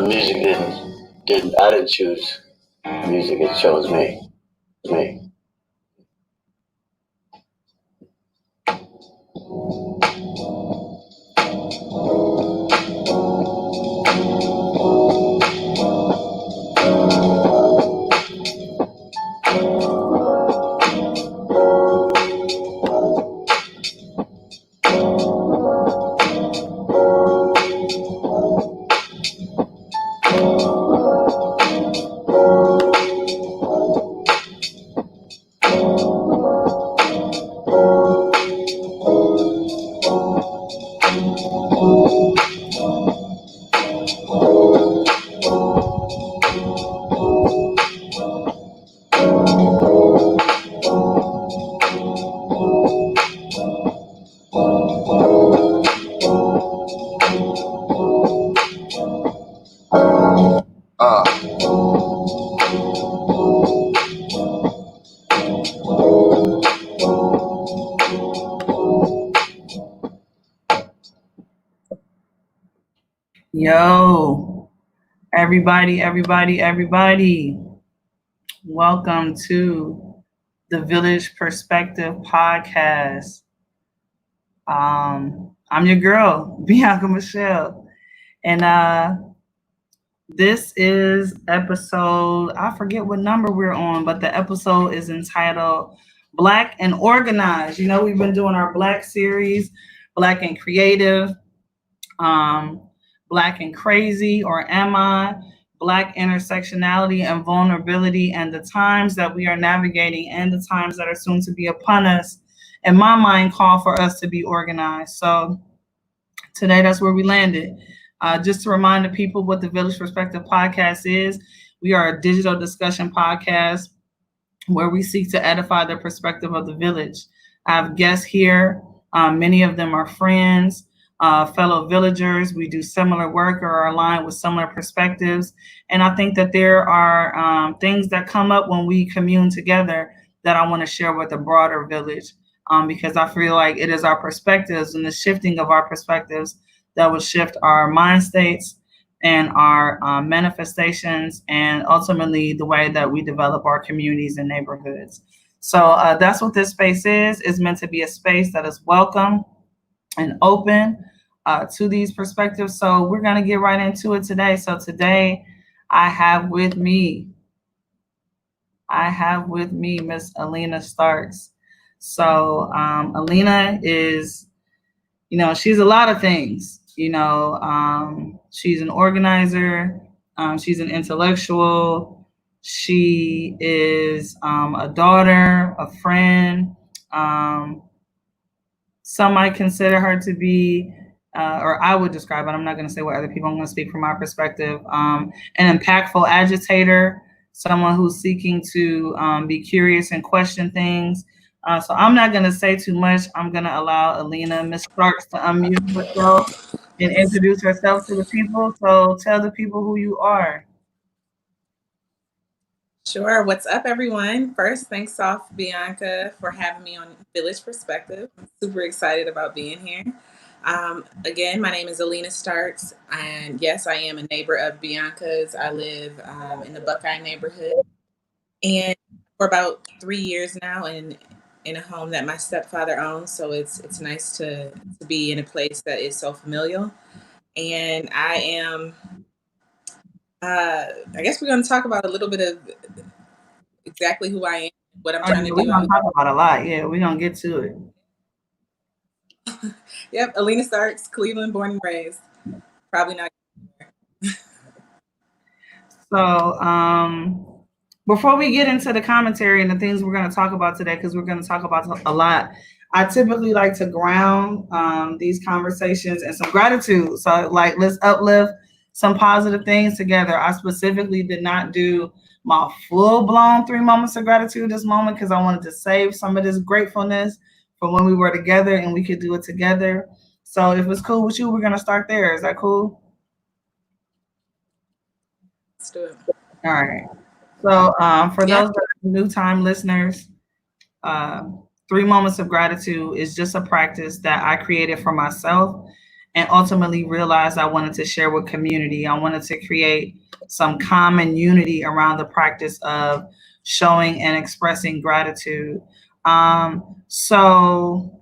music I didn't choose music, it chose me. Yo, everybody. Welcome to the Village Perspective Podcast. I'm your girl, Bianca Michelle. And this is episode, I forget what number we're on, but the episode is entitled Black and Organized. You know, we've been doing our Black series, Black and Creative, Black and Crazy, or Am I? Black intersectionality and vulnerability, and the times that we are navigating and the times that are soon to be upon us, in my mind, call for us to be organized. So today, that's where we landed. Just to remind the people what the Village Perspective Podcast is, we are a digital discussion podcast where we seek to edify the perspective of the village. I have guests here. Many of them are friends, fellow villagers. We do similar work or are aligned with similar perspectives. And I think that there are things that come up when we commune together that I want to share with the broader village, because I feel like it is our perspectives and the shifting of our perspectives that will shift our mind states and our manifestations, and ultimately the way that we develop our communities and neighborhoods. So that's what this space is. It's meant to be a space that is welcome and open to these perspectives. So we're going to get right into it today. So today I have with me Miss Aleena Starks. So Aleena is, she's a lot of things. She's an organizer. She's an intellectual. She is a daughter, a friend. Some might consider her to be, or I would describe it, I'm not going to say what other people, I'm going to speak from my perspective, an impactful agitator, someone who's seeking to be curious and question things. So I'm not going to say too much. I'm going to allow Aleena, Ms. Starks, to unmute herself and introduce herself to the people. So tell the people who you are. Sure. What's up, everyone? First, thanks off Bianca for having me on Village Perspective. I'm super excited about being here. Again, my name is Aleena Starks, and yes, I am a neighbor of Bianca's. I live in the Buckeye neighborhood, and for about 3 years now, in a home that my stepfather owns. So it's nice to be in a place that is so familial. And I am. I guess we're going to talk about a little bit of exactly who I am, what I'm trying to do. We're going to talk about a lot. Yeah, we're going to get to it. Yep, Aleena Starks, Cleveland, born and raised. Probably not. So before we get into the commentary and the things we're going to talk about today, because we're going to talk about a lot, I typically like to ground these conversations in some gratitude. So let's uplift some positive things together. I specifically did not do my full-blown 3 moments of gratitude this moment because I wanted to save some of this gratefulness for when we were together and we could do it together. So if it's cool with you, we're going to start there. Is that cool? Let's do it. All right. So for those that are new-time listeners, 3 moments of gratitude is just a practice that I created for myself and ultimately realized I wanted to share with community. I wanted to create some common unity around the practice of showing and expressing gratitude. So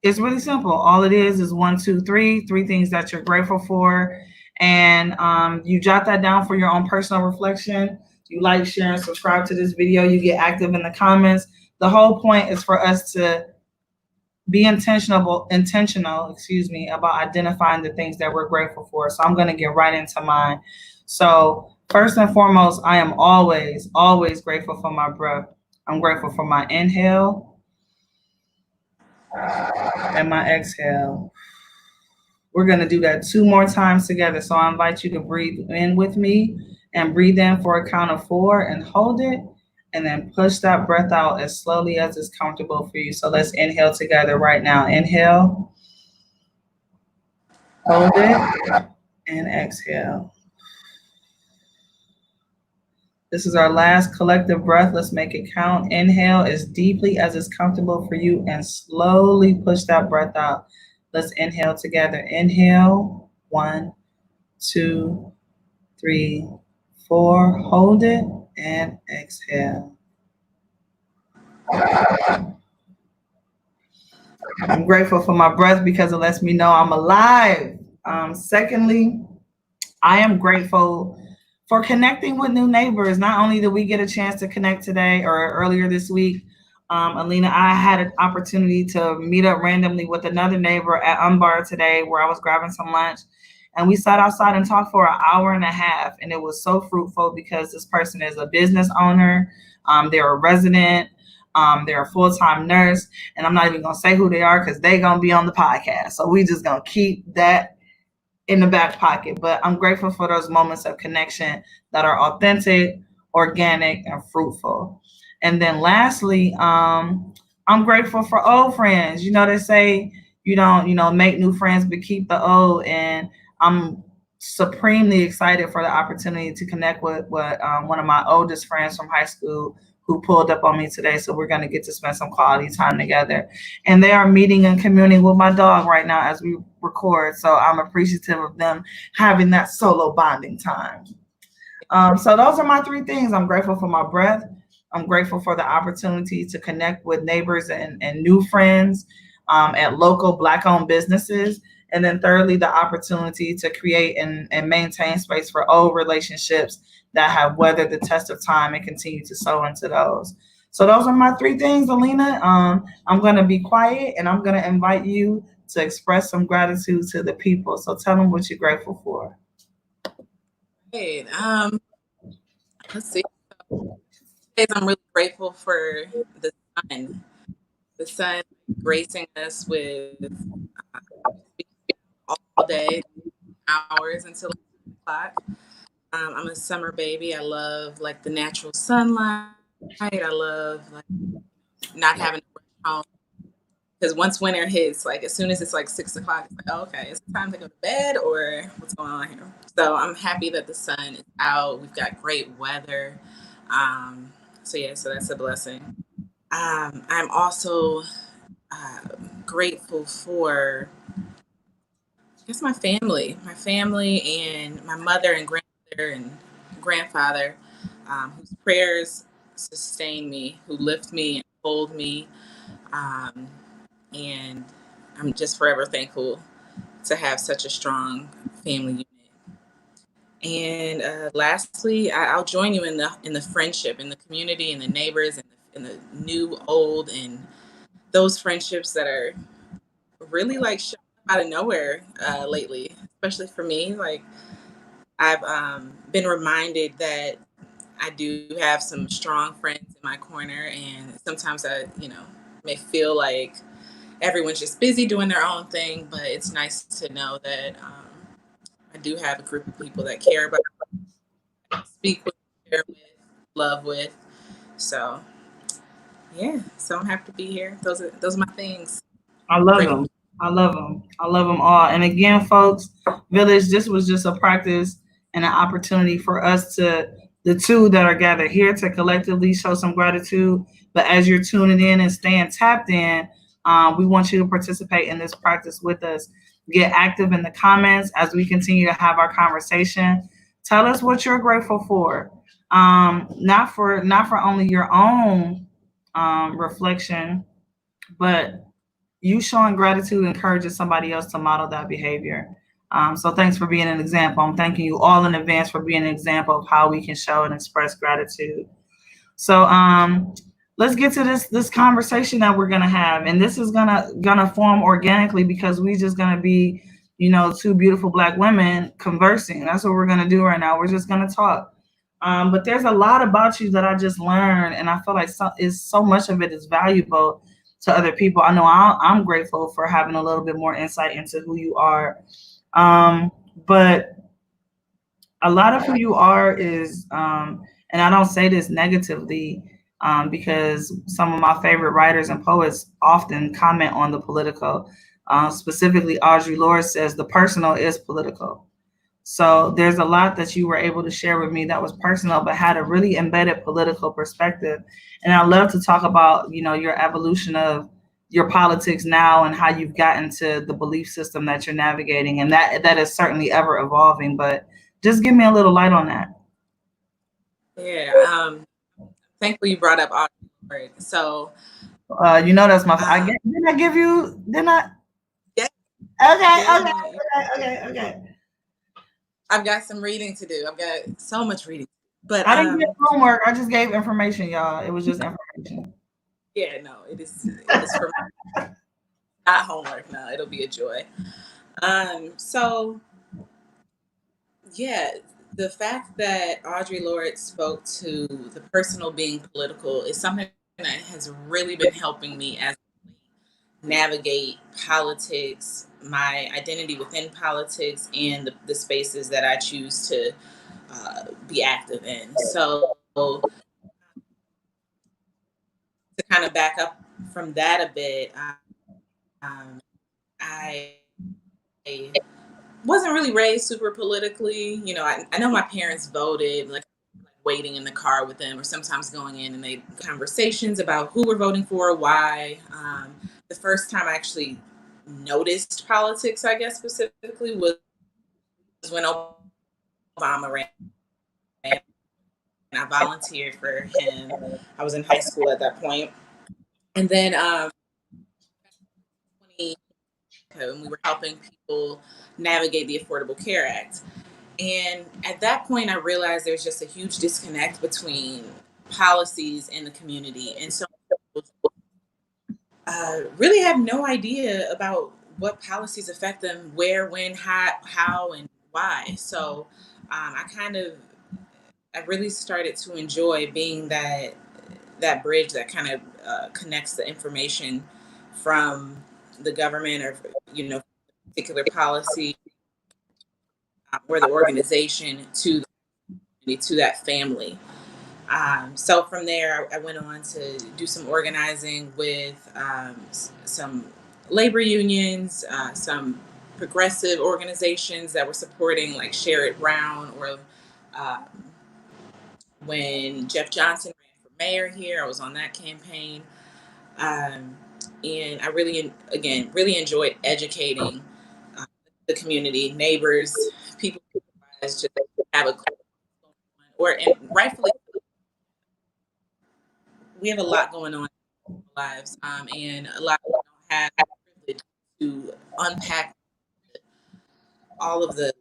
it's really simple. All it is one, two, three things that you're grateful for. And you jot that down for your own personal reflection. You like, share, and subscribe to this video. You get active in the comments. The whole point is for us to be intentional, about identifying the things that we're grateful for. So I'm going to get right into mine. So first and foremost, I am always, always grateful for my breath. I'm grateful for my inhale and my exhale. We're going to do that 2 more times together. So I invite you to breathe in with me and breathe in for a count of 4 and hold it. And then push that breath out as slowly as is comfortable for you. So let's inhale together right now. Inhale, hold it, and exhale. This is our last collective breath. Let's make it count. Inhale as deeply as is comfortable for you and slowly push that breath out. Let's inhale together. Inhale, 1, 2, 3, 4. Hold it and exhale. I'm grateful for my breath because it lets me know I'm alive. Secondly, I am grateful for connecting with new neighbors. Not only did we get a chance to connect today or earlier this week, Aleena, I had an opportunity to meet up randomly with another neighbor at Unbar today where I was grabbing some lunch. And we sat outside and talked for an hour and a half. And it was so fruitful because this person is a business owner. They're a resident. They're a full-time nurse. And I'm not even going to say who they are because they're going to be on the podcast. So we just going to keep that in the back pocket. But I'm grateful for those moments of connection that are authentic, organic, and fruitful. And then lastly, I'm grateful for old friends. They say you don't, make new friends, but keep the old. And I'm supremely excited for the opportunity to connect with one of my oldest friends from high school who pulled up on me today. So we're going to get to spend some quality time together. And they are meeting and communing with my dog right now as we record. So I'm appreciative of them having that solo bonding time. So those are my 3 things. I'm grateful for my breath. I'm grateful for the opportunity to connect with neighbors and new friends at local Black-owned businesses. And then thirdly, the opportunity to create and maintain space for old relationships that have weathered the test of time and continue to sow into those. So those are my 3 things, Aleena. I'm going to be quiet and I'm going to invite you to express some gratitude to the people. So tell them what you're grateful for. Great. Let's see. I'm really grateful for the sun gracing us with all day, hours until 8 o'clock. I'm a summer baby. I love like the natural sunlight. I love like not having to rush home because once winter hits, like as soon as it's like 6 o'clock, it's like, oh, okay, it's time to go to bed or what's going on here. So I'm happy that the sun is out. We've got great weather. So that's a blessing. I'm also grateful for just my family and my mother and grandmother and grandfather, whose prayers sustain me, who lift me and hold me. And I'm just forever thankful to have such a strong family unit. And lastly, I'll join you in the friendship, in the community, in the neighbors, and the new, old, and those friendships that are really like showing up out of nowhere lately, especially for me. Like I've been reminded that I do have some strong friends in my corner, and sometimes I, may feel like everyone's just busy doing their own thing, but it's nice to know that I do have a group of people that care about, speak with, share with, love with. So yeah, so I'm happy to be here. Those are my things. I love them. I love them. I love them all. And again, folks, Village, this was just a practice and an opportunity for us the 2 that are gathered here to collectively show some gratitude. But as you're tuning in and staying tapped in, we want you to participate in this practice with us. Get active in the comments as we continue to have our conversation. Tell us what you're grateful for. Not for only your own reflection, but you showing gratitude encourages somebody else to model that behavior. So thanks for being an example. I'm thanking you all in advance for being an example of how we can show and express gratitude. So let's get to this conversation that we're gonna have, and this is gonna form organically because we just gonna be, two beautiful black women conversing. That's what we're gonna do right now. We're just gonna talk. But there's a lot about you that I just learned, and I feel like so much of it is valuable to other people. I know I'm grateful for having a little bit more insight into who you are. But a lot of who you are is, and I don't say this negatively, because some of my favorite writers and poets often comment on the political. Specifically, Audre Lorde says the personal is political. So there's a lot that you were able to share with me that was personal, but had a really embedded political perspective. And I love to talk about, your evolution of your politics now and how you've gotten to the belief system that you're navigating. And that is certainly ever evolving, but just give me a little light on that. Yeah. Thankfully you brought up Audre Lorde. So that's my, didn't I give you, didn't I? Yeah. Okay. I've got some reading to do. I've got so much reading. But I didn't give homework. I just gave information, y'all. It was just information. Yeah, no, it is for not homework. No, it'll be a joy. So yeah, the fact that Audre Lorde spoke to the personal being political is something that has really been helping me as navigate politics, my identity within politics, and the spaces that I choose to be active in. So to kind of back up from that a bit, I wasn't really raised super politically. I know my parents voted, like waiting in the car with them, or sometimes going in and they conversations about who we're voting for, why. The first time I actually noticed politics, I guess specifically, was when Obama ran. And I volunteered for him. I was in high school at that point, and then when we were helping people navigate the Affordable Care Act. And at that point, I realized there's just a huge disconnect between policies and the community. And so really have no idea about what policies affect them, where, when, how and why. So I really started to enjoy being that bridge that kind of connects the information from the government or, particular policy or the organization to that family. So from there, I went on to do some organizing with some labor unions, some progressive organizations that were supporting like Sherrod Brown, or um, when Jeff Johnson ran for mayor here, I was on that campaign. Um, and I really enjoyed educating uh, the community, neighbors, people just have a and rightfully we have a lot going on in our lives, and a lot of people don't have the privilege to unpack all of the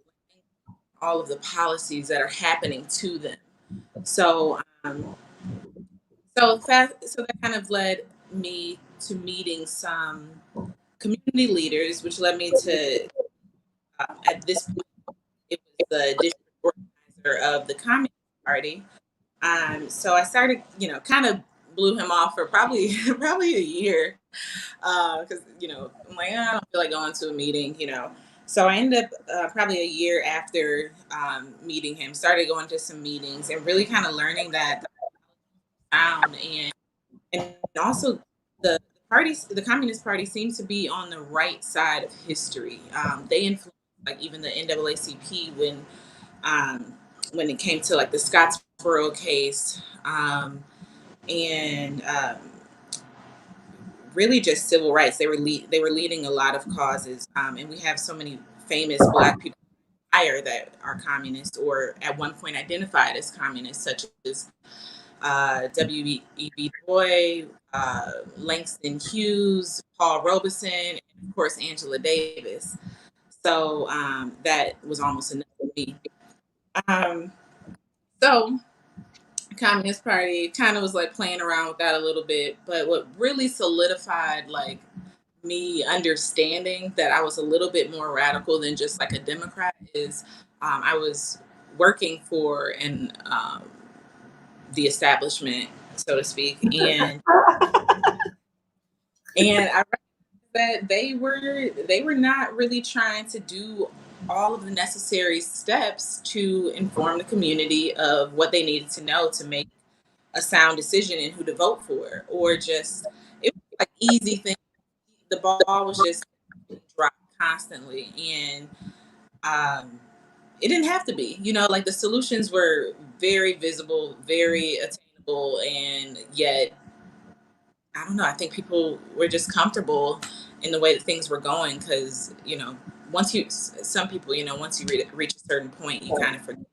all of the policies that are happening to them. So, so that kind of led me to meeting some community leaders, which led me to at this point it was the district organizer of the Communist Party. So I started, kind of blew him off for probably probably a year, because I'm like, I don't feel like going to a meeting. So I ended up probably a year after meeting him, started going to some meetings and really kind of learning that sound, and also the the Communist Party seems to be on the right side of history. They influenced like even the NAACP when it came to like the Scottsboro case, and really just civil rights. They were leading a lot of causes, and we have so many famous Black people higher that are communists or at one point identified as communists, such as W.E.B. Du Bois, Langston Hughes, Paul Robeson, and of course Angela Davis. So that was almost enough for me. Um, so Communist Party kind of was like playing around with that a little bit, but what really solidified like me understanding that I was a little bit more radical than just like a Democrat is I was working for the establishment, so to speak, and I realized that they were not really trying to do all of the necessary steps to inform the community of what they needed to know to make a sound decision and who to vote for, or just it was like easy thing. The ball was just dropped constantly, and um, it didn't have to be. You know, like the solutions were very visible, very attainable, and yet I don't know. I think people were just comfortable in the way that things were going because some people, once you reach a certain point, you kind of forget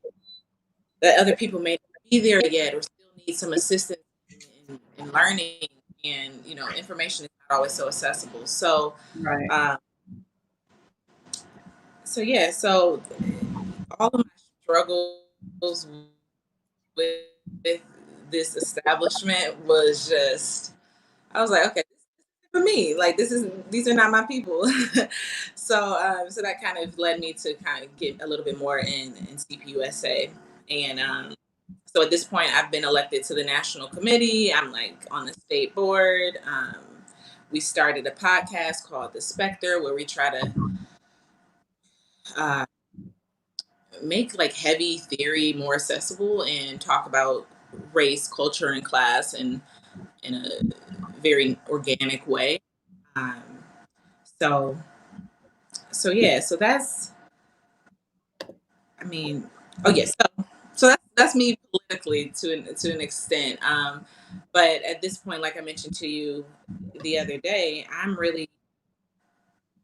that other people may not be there yet or still need some assistance in learning, and information is not always so accessible. So, Right. um, so yeah, so all of my struggles with this establishment was just I was like, okay, this is for me. Like these are not my people. So that kind of led me to kind of get a little bit more in CPUSA. And so at this point I've been elected to the national committee. I'm like on the state board. We started a podcast called The Spectre where we try to uh, make like heavy theory more accessible and talk about race, culture, and class and in a very organic way. Um, so yeah, so that's I mean, oh yes, so that's me politically to an extent. But at this point, like I mentioned to you the other day, I'm really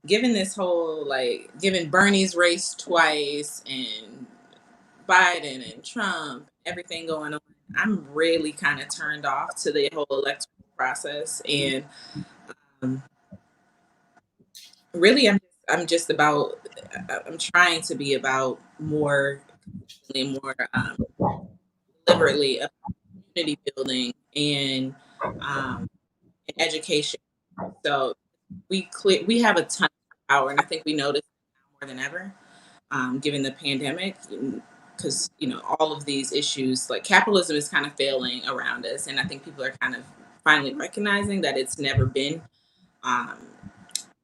given this whole like given Bernie's race twice and Biden and Trump, everything going on. I'm really kind of turned off to the whole electoral process, and um, really, I'm just about. I'm trying to be about more, deliberately about community building um, and education. So we have a ton of power, and I think we notice more than ever, given the pandemic, because all of these issues like capitalism is kind of failing around us, and I think people are kind of finally recognizing that it's never been um,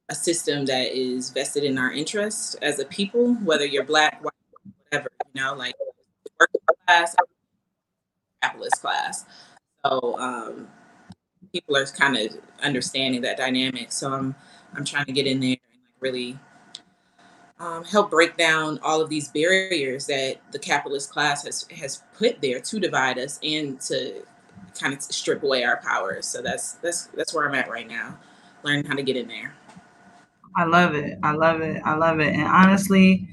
a system that is vested in our interest as a people, whether you're black, white, whatever, like working class, capitalist class. So people are kind of understanding that dynamic. So I'm trying to get in there and like really help break down all of these barriers that the capitalist class has put there to divide us and to kind of strip away our powers. So that's where I'm at right now, learning how to get in there. I love it. I love it. I love it. And honestly,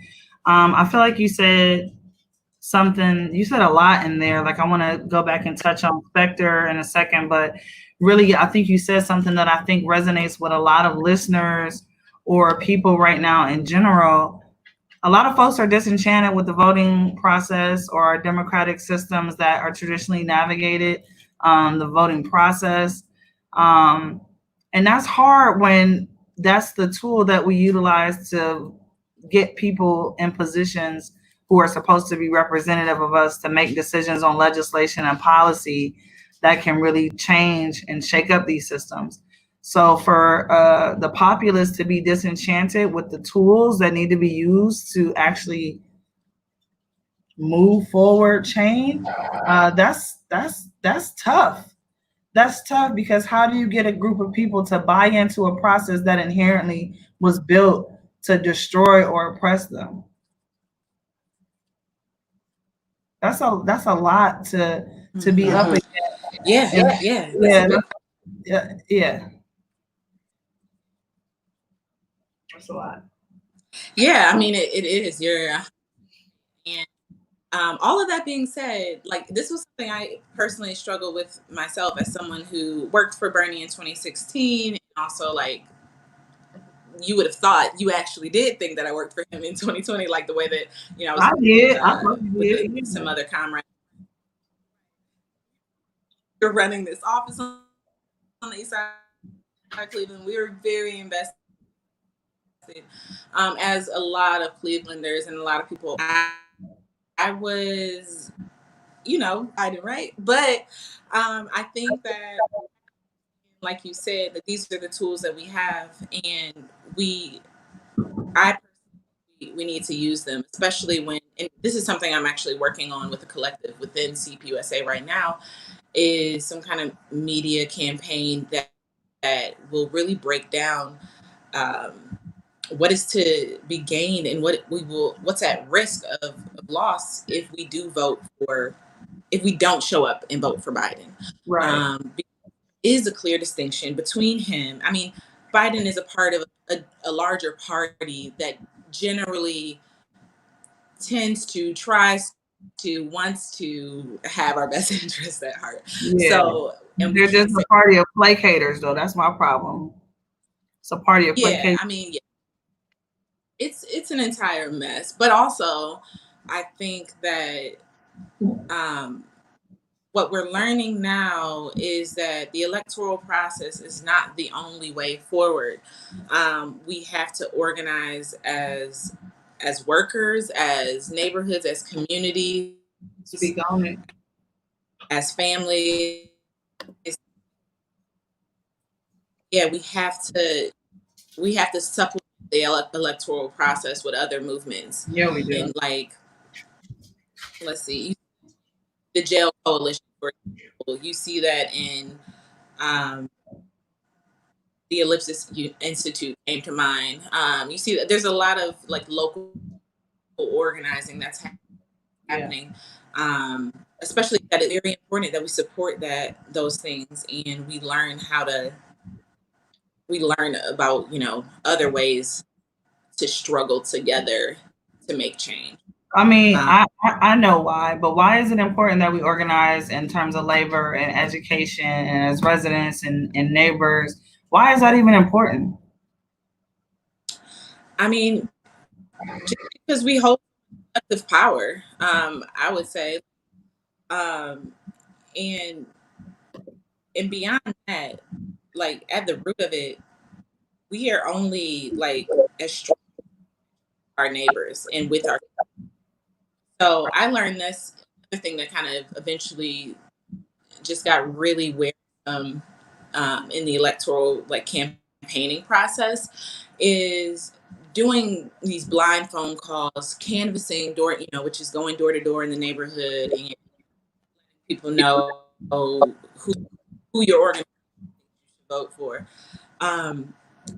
I feel like you said something, you said a lot in there. Like I want to go back and touch on Spectre in a second, but really, I think you said something that I think resonates with a lot of listeners or people right now in general. A lot of folks are disenchanted with the voting process or our democratic systems that are traditionally navigated, the voting process. Um, and that's hard when that's the tool that we utilize to get people in positions who are supposed to be representative of us to make decisions on legislation and policy that can really change and shake up these systems. So for the populace to be disenchanted with the tools that need to be used to actually move forward change, that's tough. That's tough because how do you get a group of people to buy into a process that inherently was built to destroy or oppress them? That's a lot to be up Mm-hmm. against. Yeah, And yeah, yeah, yeah, yeah. That's a lot. Yeah, I mean, it is. And all of that being said, like this was something I personally struggled with myself as someone who worked for Bernie in 2016, and also like you would have thought you actually did think that I worked for him in 2020, like the way that I was I did. I thought you with did. some other comrades. You're running this office on the east side of Cleveland. We were very invested, as a lot of Clevelanders and a lot of people. I was, I did right, but I think that, like you said, that these are the tools that we have, and I we need to use them, especially when, and this is something I'm actually working on with a collective within CPUSA right now, is some kind of media campaign that will really break down what is to be gained and what's at risk of loss if we do vote for, if we don't show up and vote for Biden. Right. Is a clear distinction between him. I mean, Biden is a part of a larger party that generally wants to have our best interests at heart. Yeah. So, and we They're just can't a say, party of placaters, though. That's my problem. It's a party of yeah, placaters. I mean, yeah, it's an entire mess. But also, I think that what we're learning now is that the electoral process is not the only way forward. We have to organize as workers, as neighborhoods, as communities, Speak on it. as families. Yeah, we have to supplement the electoral process with other movements. Yeah, we do. And like, let's see, the jail coalition, for example, you see that in um, the Ellipsis Institute came to mind. You see that there's a lot of like local organizing that's happening. Especially that it's very important that we support those things, and we learn about other ways to struggle together to make change. I mean, Um, I know why, but why is it important that we organize in terms of labor and education and as residents and neighbors? Why is that even important? I mean, just because we hold collective power, I would say, um, and beyond that, like at the root of it, we are only like as strong as our neighbors and with our. So I learned this other thing that kind of eventually just got really wearisome in the electoral like campaigning process is doing these blind phone calls, canvassing which is going door to door in the neighborhood and people know who your organization should vote for. Um,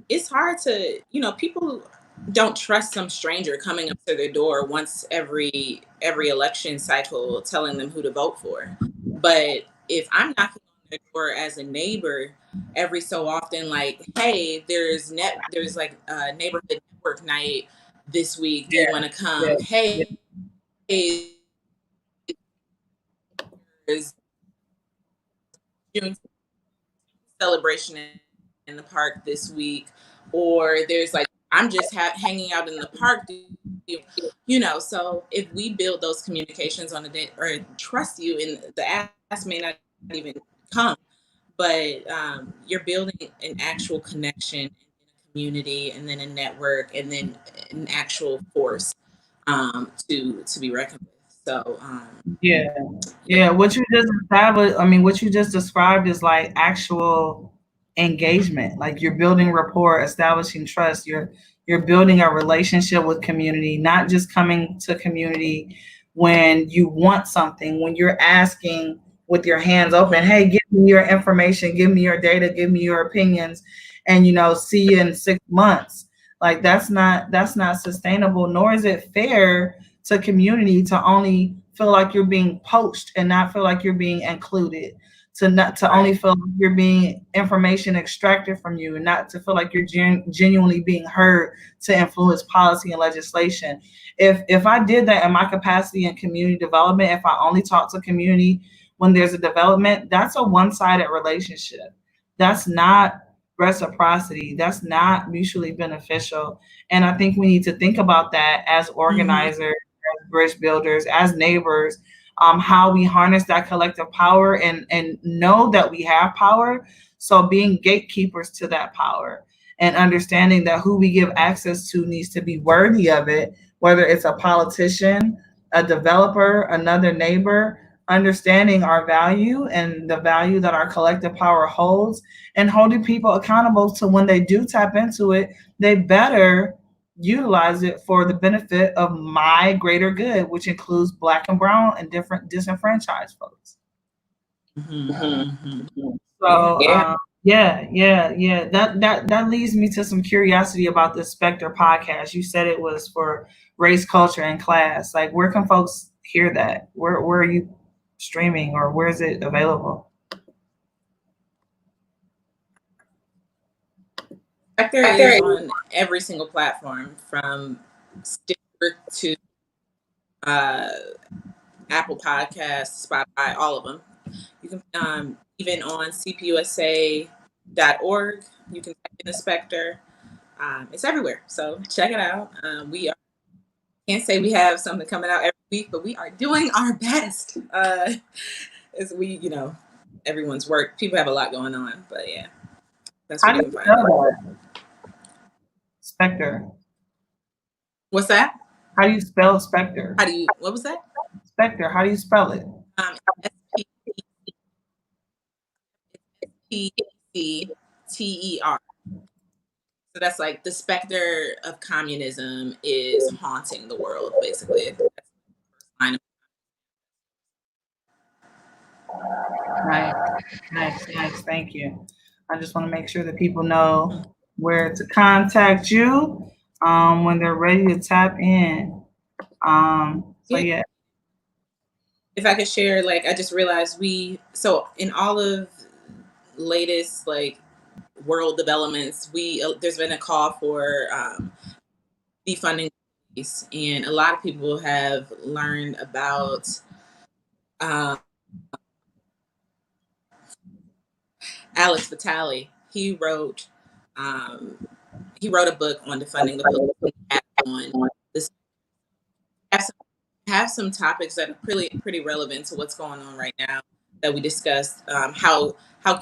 it's hard to, people don't trust some stranger coming up to their door once every election cycle telling them who to vote for. But if I'm knocking on their door as a neighbor every so often, like, hey, there's like a neighborhood network night this week. Do you want to Yeah, come? yeah. Hey, there's June celebration in the park this week, or there's like I'm just hanging out in the park. So if we build those communications on a day or trust you, and the ask may not even come, but you're building an actual connection in a community, and then a network, and then an actual force to be reckoned with. So Yeah. yeah. Yeah, what you just established, I mean, what you just described is like actual engagement. Like you're building rapport, establishing trust. You're building a relationship with community, not just coming to community when you want something, when you're asking with your hands open, hey, give me your information, give me your data, give me your opinions, and see you in 6 months. Like that's not sustainable, nor is it fair to community to only feel like you're being poached and not feel like you're being included. to only feel like you're being information extracted from you, and not to feel like you're genuinely being heard to influence policy and legislation. If I did that in my capacity in community development, if I only talk to community when there's a development, that's a one-sided relationship. That's not reciprocity. That's not mutually beneficial. And I think we need to think about that as organizers, as bridge builders, as neighbors, how we harness that collective power and know that we have power. So being gatekeepers to that power and understanding that who we give access to needs to be worthy of it, whether it's a politician, a developer, another neighbor, understanding our value and the value that our collective power holds, and holding people accountable to when they do tap into it, they better utilize it for the benefit of my greater good, which includes Black and brown and different disenfranchised folks. So yeah. That leads me to some curiosity about the Spectre podcast. You said it was for race, culture, and class. Like, where can folks hear that? Where are you streaming, or where is it available? Spectre is on every single platform, from Stitcher to Apple Podcasts, Spotify, all of them. You can even on cpusa.org, you can type in the Spectre. It's everywhere, so check it out. Can't say we have something coming out every week, but we are doing our best. As we, everyone's work. People have a lot going on, but yeah, that's How what do you you can find. spell that? Spectre. What's that? How do you spell Spectre? What was that? Spectre. How do you spell it? SPCTER. So that's like the specter of communism is haunting the world, basically. Nice. Thank you. I just want to make sure that people know where to contact you when they're ready to tap in. So yeah. If I could share, like, I just realized so in all of latest, like, world developments, there's been a call for defunding police, and a lot of people have learned about Alex Vitale. He wrote a book on defunding the police. On this, have some topics that are pretty relevant to what's going on right now that we discussed. How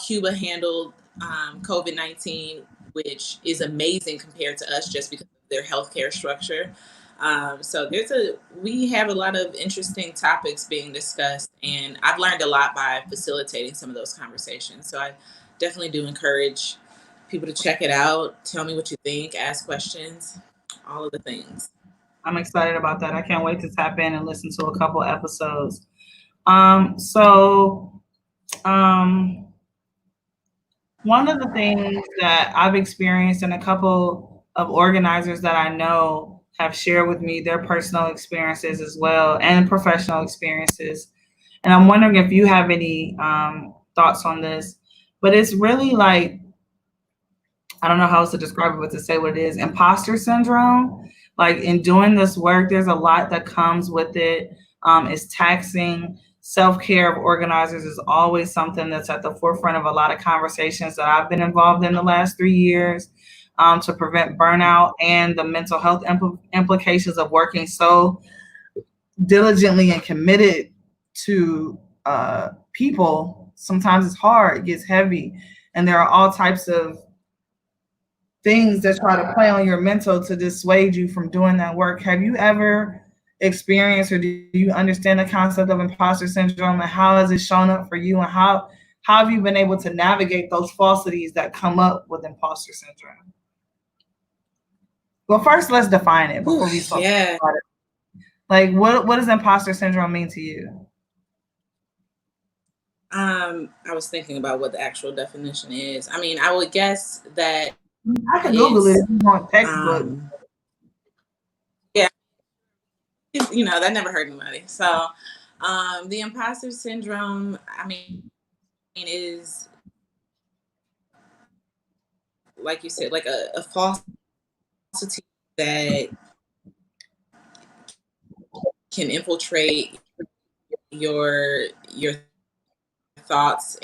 Cuba handled COVID-19, which is amazing compared to us just because of their healthcare structure. So we have a lot of interesting topics being discussed, and I've learned a lot by facilitating some of those conversations. So I definitely do encourage people to check it out. Tell me what you think, ask questions, all of the things. I'm excited about that. I can't wait to tap in and listen to a couple episodes. One of the things that I've experienced, and a couple of organizers that I know have shared with me their personal experiences as well, and professional experiences. And I'm wondering if you have any thoughts on this, but it's really like, I don't know how else to describe it, but to say what it is, imposter syndrome. Like, in doing this work, there's a lot that comes with it. It's taxing. Self-care of organizers is always something that's at the forefront of a lot of conversations that I've been involved in the last 3 years, to prevent burnout and the mental health implications of working so diligently and committed to people. Sometimes it's hard, it gets heavy, and there are all types of things that try to play on your mental to dissuade you from doing that work. Have you ever experienced, or do you understand the concept of imposter syndrome, and how has it shown up for you, and how have you been able to navigate those falsities that come up with imposter syndrome? Well, first let's define it before we talk about it. Like, what does imposter syndrome mean to you? I was thinking about what the actual definition is. I mean, I would guess that I can Google it if you want textbook. Yeah, that never hurt anybody. So, the imposter syndrome, I mean, is, like you said, like a falsity that can infiltrate your thoughts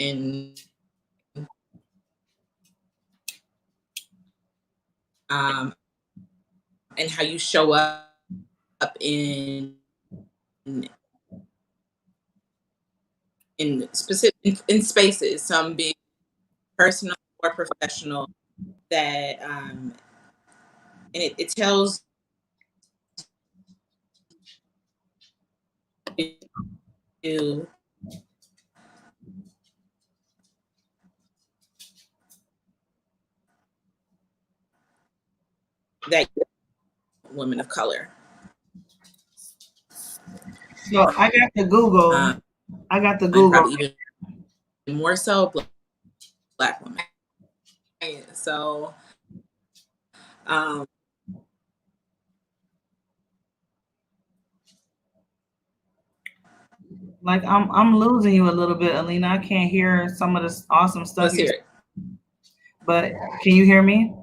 um, and how you show up in specific in spaces, some being personal or professional. That and it tells you that women of color. So I got the Google. I got the And Google. probably even more so Black women. So like I'm losing you a little bit, Aleena. I can't hear some of this awesome stuff. let's hear it. But can you hear me?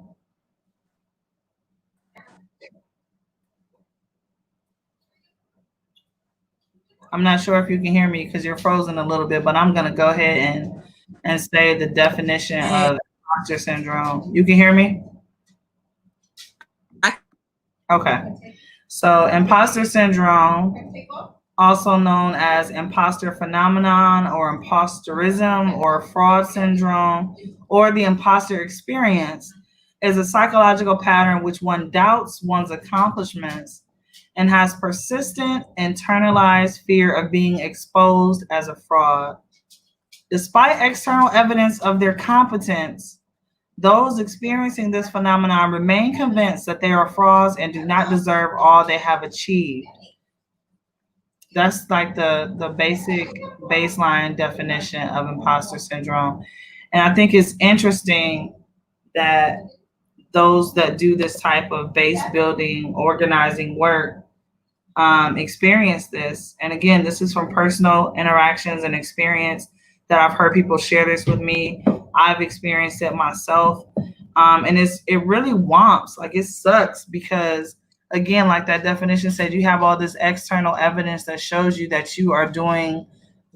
I'm not sure if you can hear me because you're frozen a little bit, but I'm gonna go ahead and say the definition of imposter syndrome. You can hear me? Okay. So imposter syndrome, also known as imposter phenomenon or imposterism or fraud syndrome or the imposter experience, is a psychological pattern which one doubts one's accomplishments and has persistent internalized fear of being exposed as a fraud. Despite external evidence of their competence, those experiencing this phenomenon remain convinced that they are frauds and do not deserve all they have achieved. That's like the basic baseline definition of imposter syndrome. And I think it's interesting that those that do this type of base building, organizing work experience this. And again, this is from personal interactions and experience that I've heard people share this with me. I've experienced it myself. And it really womps. Like it sucks because again, like that definition said, you have all this external evidence that shows you that you are doing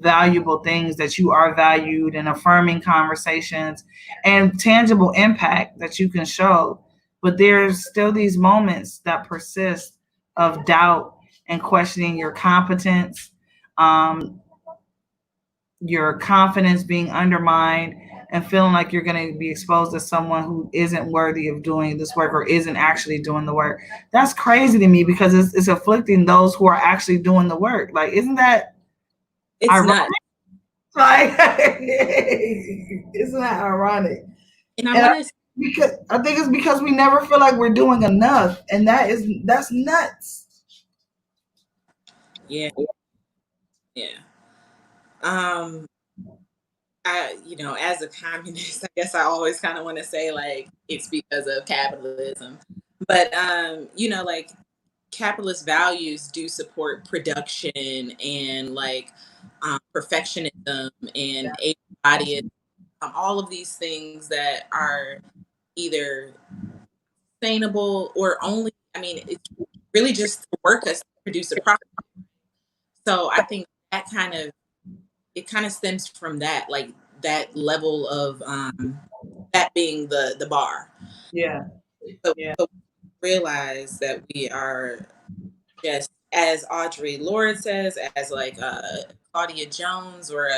valuable things, that you are valued, and affirming conversations and tangible impact that you can show. But there's still these moments that persist of doubt and questioning your competence, your confidence being undermined, and feeling like you're going to be exposed to someone who isn't worthy of doing this work or isn't actually doing the work. That's crazy to me because it's afflicting those who are actually doing the work. Like, isn't that ironic? Like, isn't that ironic? And I think it's because we never feel like we're doing enough, and that's nuts. Yeah. As a communist, I guess I always kind of want to say like it's because of capitalism, but like capitalist values do support production and like perfectionism and able-bodied, all of these things that are either sustainable or only, it's really just to work us to produce a product. So I think that it kind of stems from that, like that level of that being the bar. Yeah. So realize that we are just, as Audre Lorde says, as like Claudia Jones or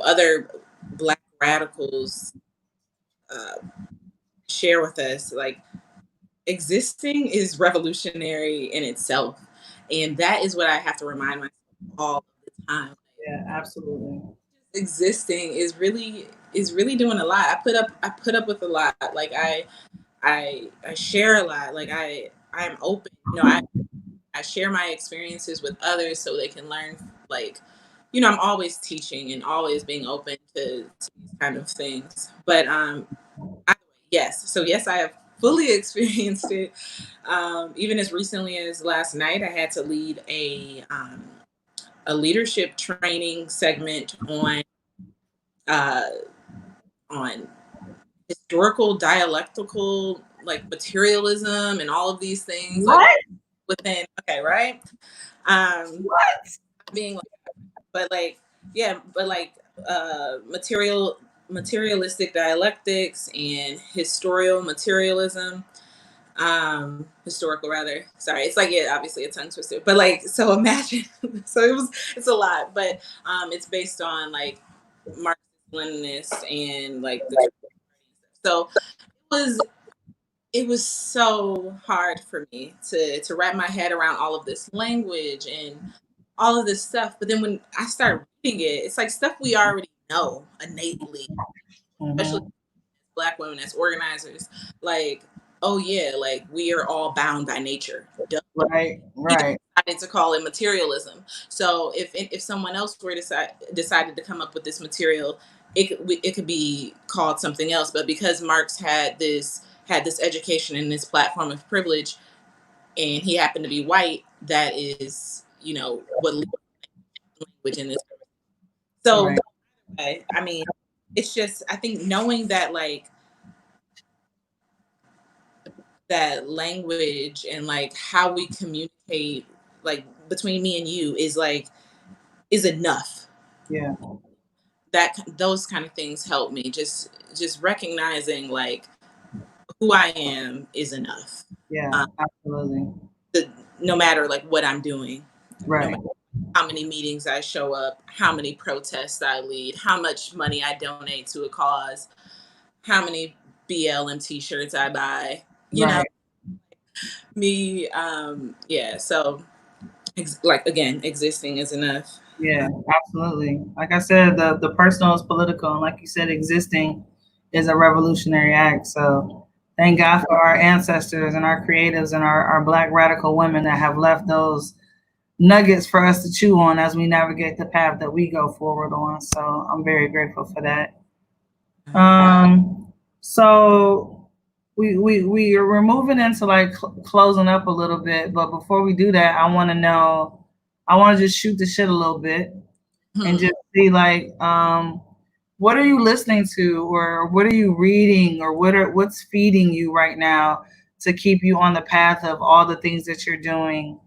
other Black radicals share with us, like existing is revolutionary in itself, and that is what I have to remind myself all the time. Yeah, absolutely. Existing is really doing a lot. I put up with a lot. Like I share a lot. Like I'm open. I share my experiences with others so they can learn. Like, I'm always teaching and always being open to these kind of things. But yes, I have fully experienced it. Even as recently as last night, I had to lead a leadership training segment uh, on historical dialectical like materialism and all of these things What? like within. Okay, right. What? Being like, but like yeah, but like materialistic dialectics and historical materialism, historical rather, sorry, it's like, yeah, obviously a tongue twister, but like, so imagine so it's a lot, but it's based on like Marxist Leninists and like the, so was it was so hard for me to wrap my head around all of this language and all of this stuff. But then when I started reading it, it's like stuff we already know innately, especially Black women as organizers. Like, oh yeah, like we are all bound by nature. Duh. Right, He right. decided to call it materialism. So if someone else were decided to come up with this material, it could be called something else. But because Marx had this education and this platform of privilege, and he happened to be white, that is, you know, what language in this. So Right. I mean, it's just, I think knowing that like that language and like how we communicate like between me and you is like is enough. Yeah. That those kind of things help me, just recognizing like who I am is enough. Yeah. um, Absolutely. no matter like what I'm doing, no Right. matter how many meetings I show up, how many protests I lead, how much money I donate to a cause, how many BLM t-shirts I buy, you know, Right. me, yeah, so like again, existing is enough. Yeah, absolutely. Like I said, the personal is political, and like you said, existing is a revolutionary act. So thank God for our ancestors and our creatives and our Black radical women that have left those nuggets for us to chew on as we navigate the path that we go forward on. So I'm very grateful for that. So we're moving into like closing up a little bit, but before we do that, I want to know, I want to just shoot the shit a little bit and just see like what are you listening to, or what are you reading, or what's feeding you right now to keep you on the path of all the things that you're doing,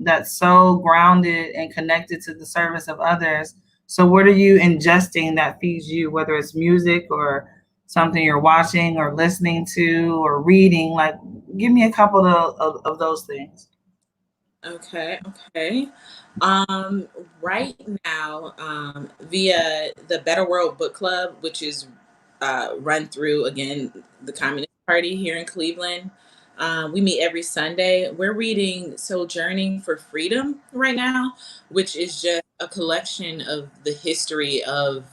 that's so grounded and connected to the service of others. So what are you ingesting that feeds you, whether it's music or something you're watching or listening to or reading? Like, give me a couple of those things. Okay. Right now, via the Better World Book Club, which is run through again the Communist Party here in Cleveland. We meet every Sunday. We're reading Sojourning for Freedom right now, which is just a collection of the history of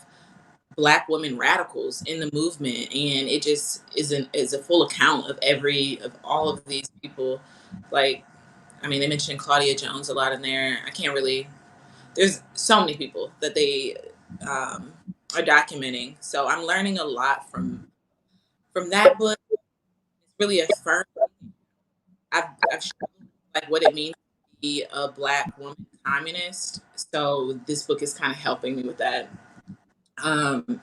Black women radicals in the movement, and it just is a full account of all of these people. Like, I mean, they mentioned Claudia Jones a lot in there. I can't really. There's so many people that they are documenting. So I'm learning a lot from that book. It's really affirmed. I've shown like what it means to be a Black woman communist. So this book is kind of helping me with that. Um,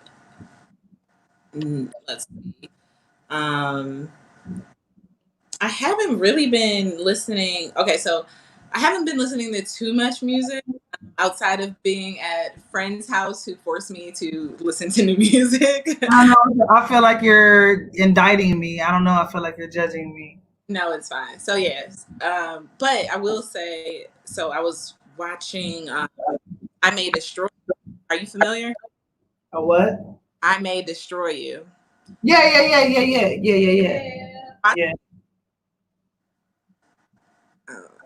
let's see. Um, I haven't really been listening. Okay, so I haven't been listening to too much music outside of being at friend's house who forced me to listen to new music. I know. I feel like you're indicting me. I don't know. I feel like you're judging me. No, it's fine. So yes, but I will say. So I was watching. I May Destroy. Are you familiar? A what? I May Destroy You. Yeah. Yeah.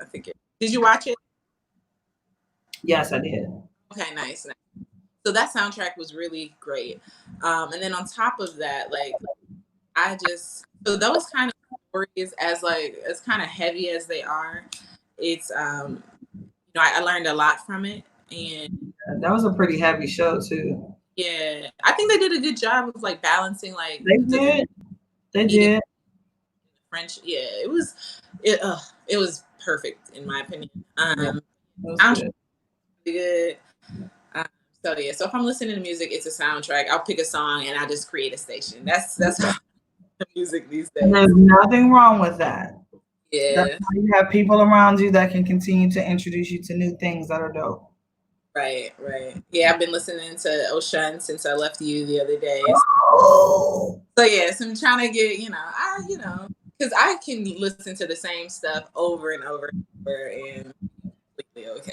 I think it. Did you watch it? Yes, I did. Okay, nice. So that soundtrack was really great. And then on top of that, like so those kind of stories, as kind of heavy as they are, it's I learned a lot from it, and That was a pretty heavy show too. yeah, I think they did a good job of like balancing like They did. They eating did. French. Yeah, it was perfect in my opinion. Yeah, that was Soundtrack good. really good. Um, so yeah, so if I'm listening to music, it's a soundtrack. I'll pick a song and I just create a station. That's how the music these And days. there's nothing wrong with that. That's Yeah, why you have people around you that can continue to introduce you to new things that are dope. right, right. Yeah, I've been listening to Ocean since I left you the other day. Oh. So yes, I'm trying to get, because I can listen to the same stuff over and over and over and completely okay.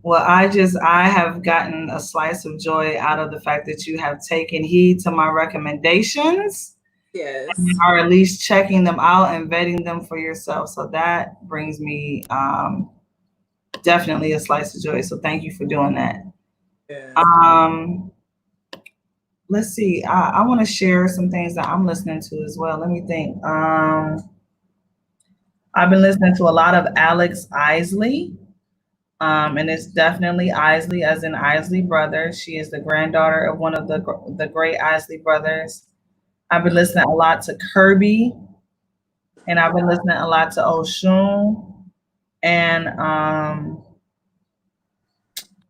Well, I have gotten a slice of joy out of the fact that you have taken heed to my recommendations and Yes. are at least checking them out and vetting them for yourself. So that brings me definitely a slice of joy. So thank you for doing that. Yeah. Um, let's see. I want to share some things that I'm listening to as well. Let me think. I've been listening to a lot of Alex Isley. And it's definitely Isley, as in Isley Brothers. She is the granddaughter of one of the great Isley brothers. I've been listening a lot to Kirby, and I've been listening a lot to Oshun and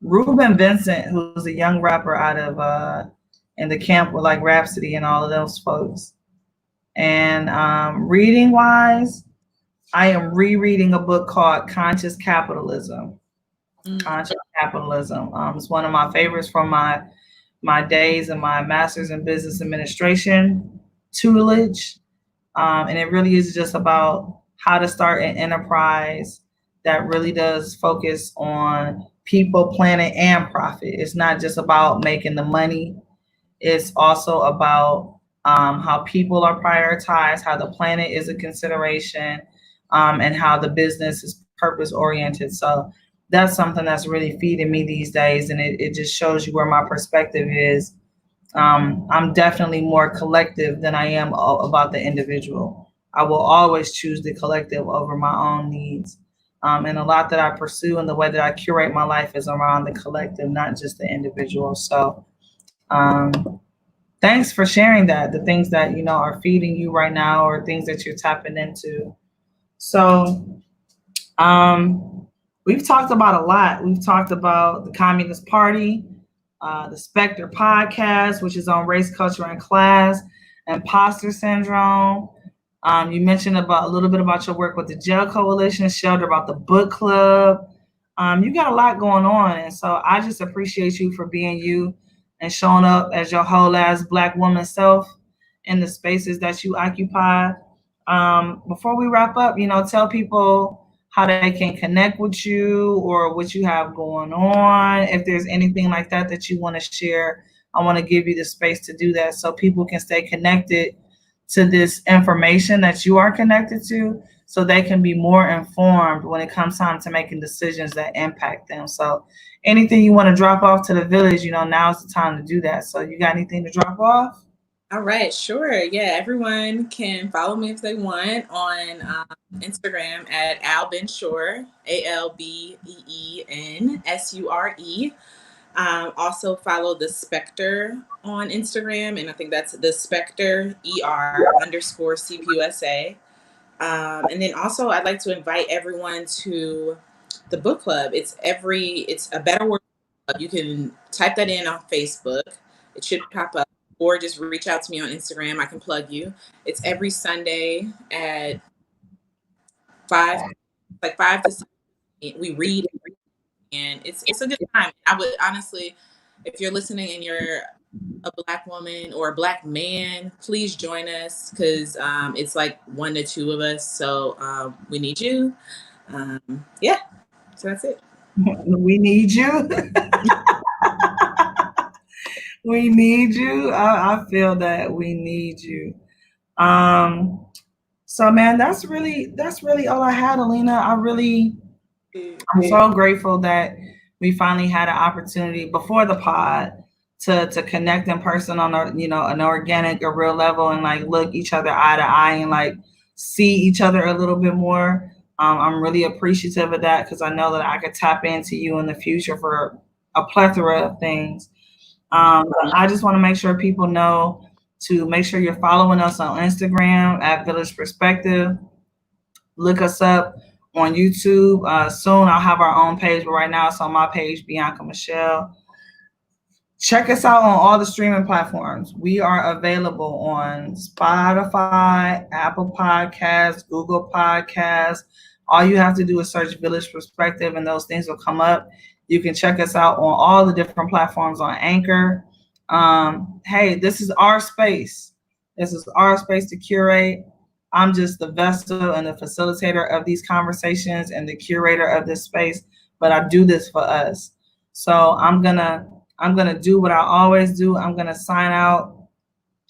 Ruben Vincent, who's a young rapper out of in the camp with like Rhapsody and all of those folks. And reading wise, I am rereading a book called Conscious Capitalism. Mm. Conscious Capitalism. It's one of my favorites from my days and my master's in business administration tutelage. And it really is just about how to start an enterprise that really does focus on people, planet, and profit. It's not just about making the money, it's also about how people are prioritized, how the planet is a consideration, and how the business is purpose oriented. So that's something that's really feeding me these days. And it just shows you where my perspective is. I'm definitely more collective than I am about the individual. I will always choose the collective over my own needs. And a lot that I pursue and the way that I curate my life is around the collective, not just the individual. So, thanks for sharing that. The things that are feeding you right now, or things that you're tapping into. So, we've talked about a lot. We've talked about the Communist Party, the Spectre podcast, which is on race, culture, and class, imposter syndrome. You mentioned about a little bit about your work with the Jail Coalition, Shelter, about the book club. You got a lot going on, and so I just appreciate you for being you and showing up as your whole ass Black woman self in the spaces that you occupy. Before we wrap up, tell people how they can connect with you or what you have going on. If there's anything like that that you want to share, I want to give you the space to do that so people can stay connected to this information that you are connected to, so they can be more informed when it comes time to making decisions that impact them. So anything you want to drop off to the village, now's the time to do that. So you got anything to drop off? All right, sure. Yeah, everyone can follow me if they want on Instagram at AlBenSure, AlBeensure. Also follow the Spectre on Instagram, and I think that's the Spectre ER_CPUSA. And then also, I'd like to invite everyone to the book club. It's a Better Word Club. You can type that in on Facebook. It should pop up, or just reach out to me on Instagram. I can plug you. It's every Sunday at 5, like 5 to 7. We read, and it's a good time. I would honestly, if you're listening and you're a Black woman or a Black man, please join us, because it's like 1 to 2 of us. So we need you. Yeah, so that's it. We need you. We need you. I feel that we need you. Um, so man, that's really all I had, Aleena. I'm so grateful that we finally had an opportunity before the pod to connect in person on an organic, a real level, and like look each other eye to eye and like see each other a little bit more. I'm really appreciative of that because I know that I could tap into you in the future for a plethora of things. I just want to make sure people know to make sure you're following us on Instagram at Village Perspective. Look us up on YouTube. Soon I'll have our own page, but right now it's on my page, Bianca Michelle. Check us out on all the streaming platforms. We are available on Spotify, Apple Podcasts, Google Podcasts. All you have to do is search Village Perspective and those things will come up. You can check us out on all the different platforms on Anchor. Hey, this is our space. This is our space to curate. I'm just the vessel and the facilitator of these conversations and the curator of this space, but I do this for us. So I'm gonna do what I always do. I'm gonna sign out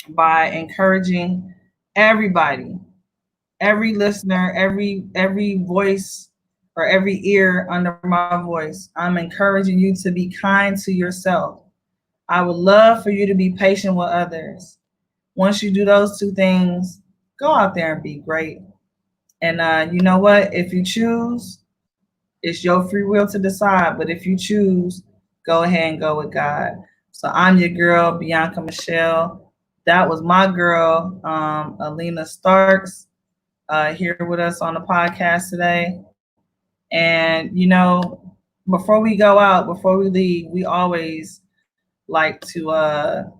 by encouraging everybody, every listener, every voice or every ear under my voice. I'm encouraging you to be kind to yourself. I would love for you to be patient with others. Once you do those two things, go out there and be great. And you know what? If you choose, it's your free will to decide. But if you choose, go ahead and go with God. So I'm your girl, Bianca Michelle. That was my girl, Aleena Starks, here with us on the podcast today. And, before we go out, before we leave, we always like to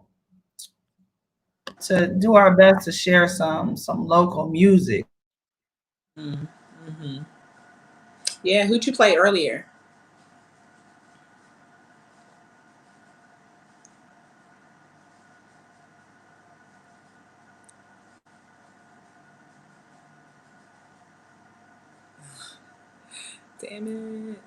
do our best to share some local music. Mm-hmm. Yeah, who'd you play earlier? Damn it.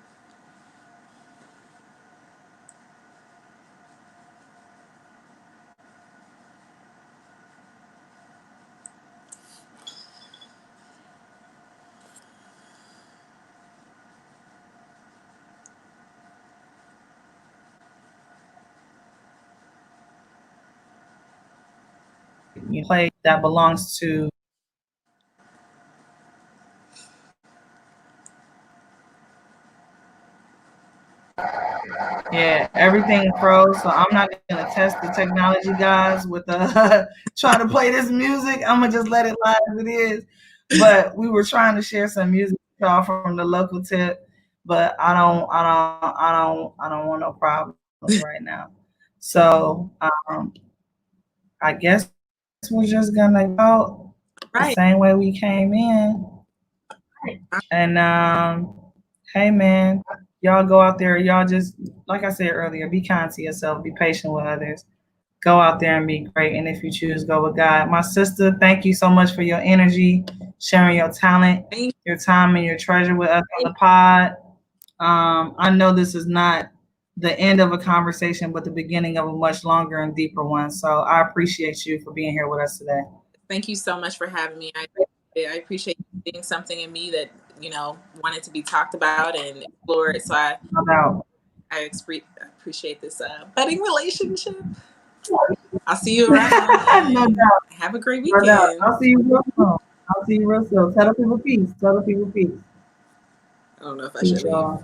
You play that belongs to. Yeah, everything froze, so I'm not gonna test the technology, guys, with trying to play this music. I'm gonna just let it lie as it is. But we were trying to share some music with y'all from the local tip, but I don't want no problems right now. So I guess we're just gonna go the Right. same way we came in. And hey man, y'all go out there, y'all just like I said earlier, be kind to yourself, be patient with others. Go out there and be great. And if you choose, go with God. My sister, thank you so much for your energy, sharing your talent, your time, and your treasure with us on the pod. I know this is not the end of a conversation, but the beginning of a much longer and deeper one. So I appreciate you for being here with us today. Thank you so much for having me. I appreciate you seeing something in me that, wanted to be talked about and explored. So No doubt. I appreciate this budding relationship. I'll see you around No and doubt. have a great No doubt. weekend. I'll see you real soon. I'll see you real soon. Tell the people peace. Tell the people peace. I don't know if I Peace, should leave. y'all.